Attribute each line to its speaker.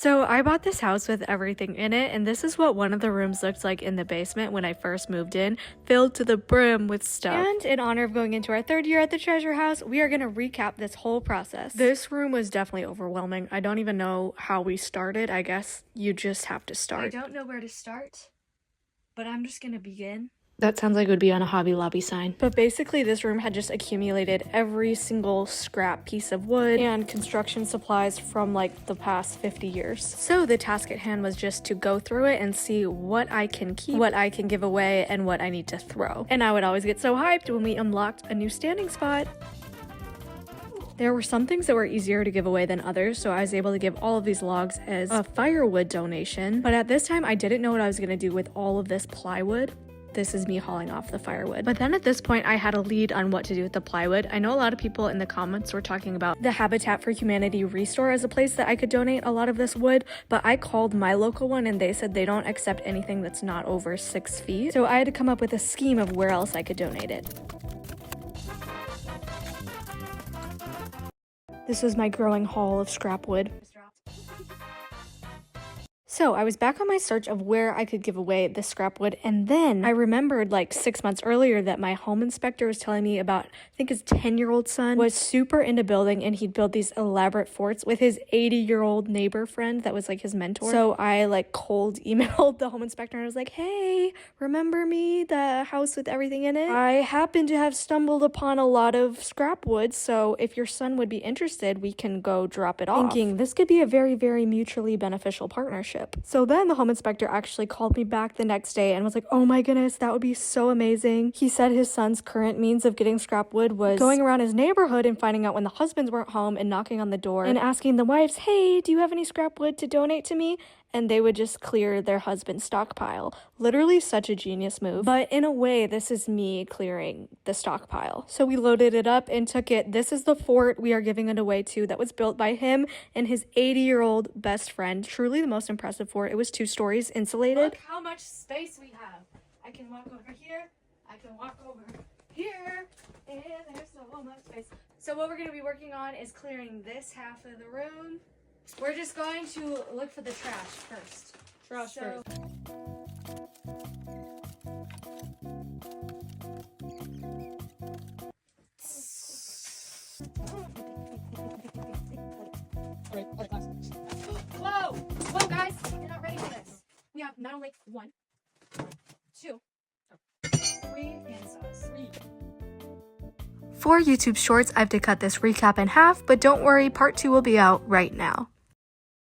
Speaker 1: So I bought this house with everything in it, and this is what one of the rooms looked like in the basement when I first moved in, filled to the brim with stuff. And in honor of going into our third year at the treasure house, we are going to recap this whole process. This room was definitely overwhelming. I don't even know how we started. I guess you just have to start.
Speaker 2: I don't know where to start, but I'm just going to begin.
Speaker 1: That sounds like it would be on a Hobby Lobby sign. But basically this room had just accumulated every single scrap piece of wood and construction supplies from like the past 50 years. So the task at hand was just to go through it and see what I can keep, what I can give away, and what I need to throw. And I would always get so hyped when we unlocked a new standing spot. There were some things that were easier to give away than others, so I was able to give all of these logs as a firewood donation. But at this time, I didn't know what I was going to do with all of this plywood. This is me hauling off the firewood. But then at this point, I had a lead on what to do with the plywood. I know a lot of people in the comments were talking about the Habitat for Humanity restore as a place that I could donate a lot of this wood, but I called my local one and they said they don't accept anything that's not over 6 feet. So I had to come up with a scheme of where else I could donate it. This was my growing haul of scrap wood. So I was back on my search of where I could give away this scrap wood, and then I remembered like 6 months earlier that my home inspector was telling me about, I think his 10-year-old son was super into building, and he'd build these elaborate forts with his 80-year-old neighbor friend that was like his mentor. So I like cold emailed the home inspector and I was like, hey, remember me, the house with everything in it? I happen to have stumbled upon a lot of scrap wood, so if your son would be interested, we can go drop it off. Thinking this could be a very, very mutually beneficial partnership. So then the home inspector actually called me back the next day and was like, oh my goodness, that would be so amazing. He said his son's current means of getting scrap wood was going around his neighborhood and finding out when the husbands weren't home and knocking on the door and asking the wives, hey, do you have any scrap wood to donate to me? And they would just clear their husband's stockpile. Literally such a genius move. But in a way, this is me clearing the stockpile. So we loaded it up and took it. This is the fort we are giving it away to that was built by him and his 80-year-old best friend. Truly the most impressive fort. It was 2 stories, insulated.
Speaker 2: Look how much space we have. I can walk over here. I can walk over here. And there's so much space. So what we're going to be working on is clearing this half of the room. We're just going to look for the trash first.
Speaker 1: Trash first.
Speaker 2: Whoa! Whoa, guys! You're not ready for this. We have not only 1, 2, 3 handsaws.
Speaker 1: For YouTube Shorts, I have to cut this recap in half, but don't worry, part 2 will be out right now.